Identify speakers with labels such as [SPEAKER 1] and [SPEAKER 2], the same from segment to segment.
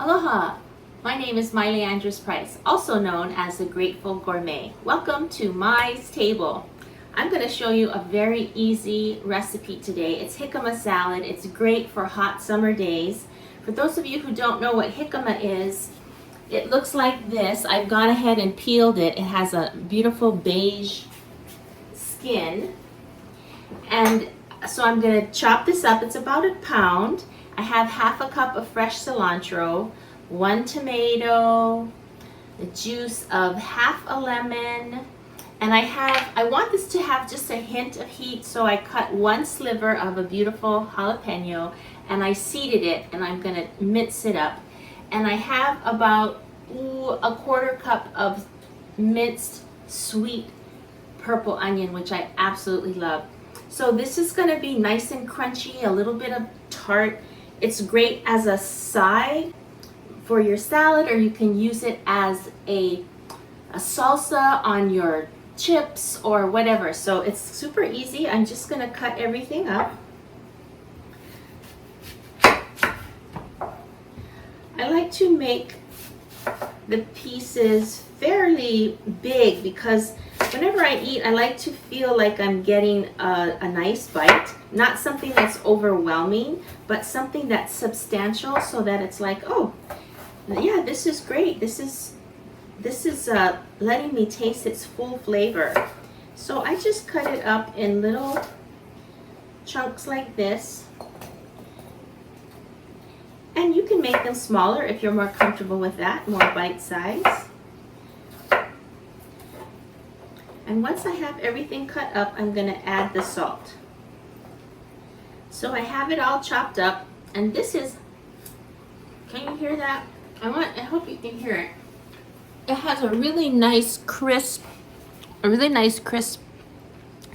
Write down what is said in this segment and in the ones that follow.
[SPEAKER 1] Aloha! My name is Miley Andrus-Price, also known as the Grateful Gourmet. Welcome to Mai's Table. I'm going to show you a very easy recipe today. It's jicama salad. It's great for hot summer days. For those of you who don't know what jicama is, it looks like this. I've gone ahead and peeled it. It has a beautiful beige skin. And so I'm going to chop this up. It's about a pound. I have half a cup of fresh cilantro, 1 tomato, the juice of half a lemon, and I want this to have just a hint of heat, so I cut 1 sliver of a beautiful jalapeno and I seeded it, and I'm going to mince it up. And I have about a quarter cup of minced sweet purple onion, which I absolutely love. So this is going to be nice and crunchy, a little bit of tart. It's great as a side for your salad, or you can use it as a salsa on your chips or whatever. So it's super easy. I'm just going to cut everything up. I like to make the pieces fairly big because whenever I eat, I like to feel like I'm getting a nice bite. Not something that's overwhelming, but something that's substantial, so that it's like, oh, yeah, this is great. This is letting me taste its full flavor. So I just cut it up in little chunks like this. And you can make them smaller if you're more comfortable with that, more bite size. And once I have everything cut up, I'm going to add the salt. So I have it all chopped up, and this is, can you hear that? I hope you can hear it. It has a really nice crisp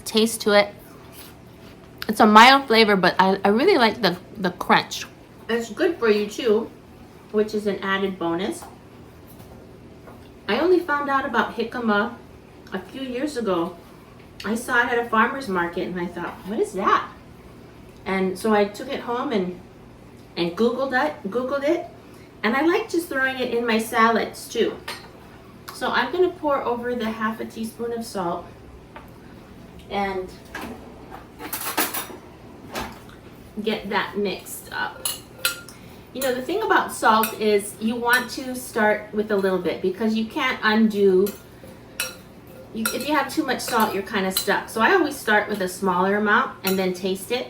[SPEAKER 1] taste to it. It's a mild flavor, but I really like the crunch. It's good for you too, which is an added bonus. I only found out about jicama a few years ago. I saw it at a farmer's market and I thought, what is that? And so I took it home and Googled it, and I like just throwing it in my salads too. So I'm going to pour over the half a teaspoon of salt and get that mixed up. You know, the thing about salt is you want to start with a little bit because you can't undo. If you have too much salt, you're kind of stuck. So I always start with a smaller amount and then taste it.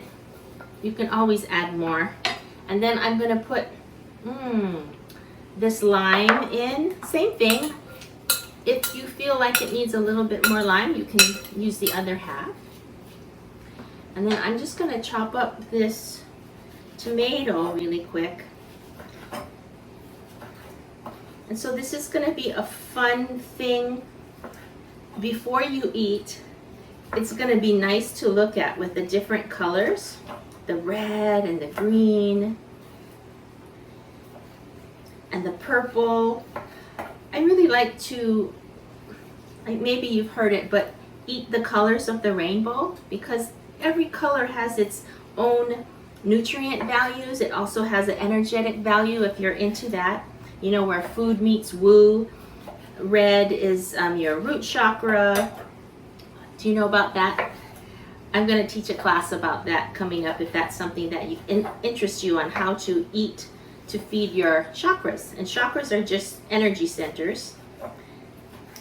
[SPEAKER 1] You can always add more. And then I'm going to put this lime in. Same thing. If you feel like it needs a little bit more lime, you can use the other half. And then I'm just going to chop up this tomato really quick. And so this is going to be a fun thing before you eat. It's going to be nice to look at with the different colors, the red and the green and the purple. I really like to, maybe you've heard it, but eat the colors of the rainbow, because every color has its own nutrient values. It also has an energetic value if you're into that. You know, where food meets woo. Red is your root chakra. Do you know about that? I'm going to teach a class about that coming up, if that's something that interests you, on how to eat to feed your chakras. And chakras are just energy centers.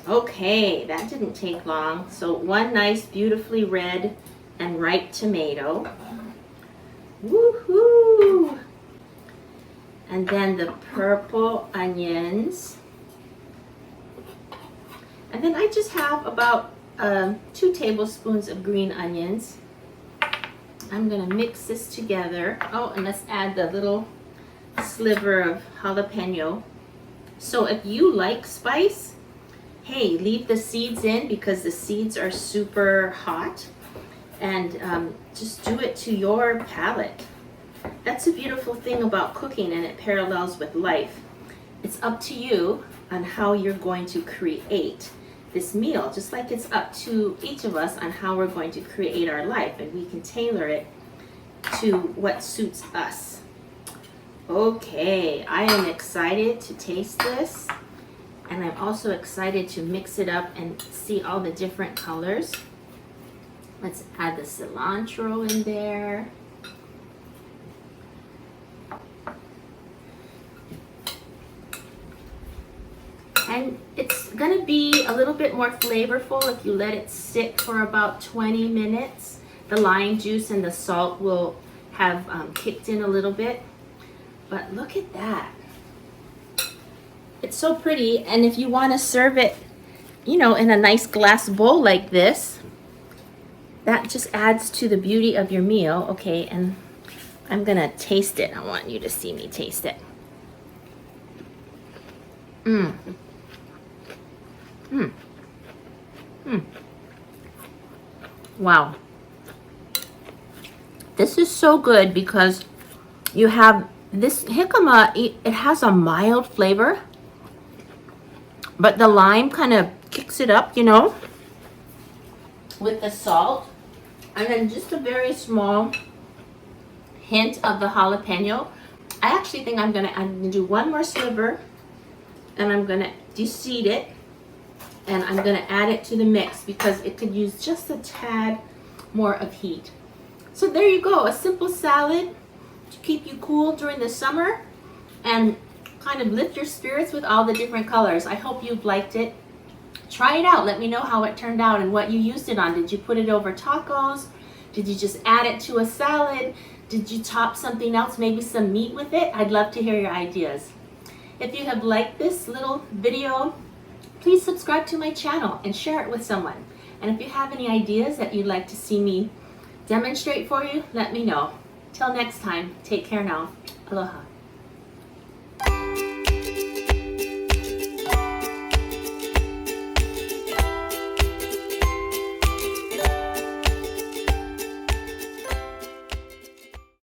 [SPEAKER 1] Okay, that didn't take long. So 1 nice, beautifully red and ripe tomato. Woohoo! And then the purple onions. And then I just have about 2 tablespoons of green onions. I'm going to mix this together. Oh, and let's add the little sliver of jalapeno. So if you like spice, hey, leave the seeds in, because the seeds are super hot. And just do it to your palate. That's a beautiful thing about cooking, and it parallels with life. It's up to you on how you're going to create this meal, just like it's up to each of us on how we're going to create our life, and we can tailor it to what suits us. Okay, I am excited to taste this, and I'm also excited to mix it up and see all the different colors. Let's add the cilantro in there. And it's gonna be a little bit more flavorful if you let it sit for about 20 minutes. The lime juice and the salt will have kicked in a little bit. But look at that. It's so pretty, and if you want to serve it, you know, in a nice glass bowl like this, that just adds to the beauty of your meal. Okay, and I'm gonna taste it. I want you to see me taste it. Mmm. Mmm. Mmm. Wow. This is so good because you have this jicama, it has a mild flavor, but the lime kind of kicks it up, you know, with the salt. And then just a very small hint of the jalapeno. I actually think I'm gonna do one more sliver, and I'm gonna de-seed it, and I'm gonna add it to the mix because it could use just a tad more of heat. So there you go, a simple salad to keep you cool during the summer and kind of lift your spirits with all the different colors. I hope you've liked it. Try it out. Let me know how it turned out and what you used it on. Did you put it over tacos? Did you just add it to a salad? Did you top something else, maybe some meat with it? I'd love to hear your ideas. If you have liked this little video, please subscribe to my channel and share it with someone. And if you have any ideas that you'd like to see me demonstrate for you, let me know. Till next time, take care now. Aloha.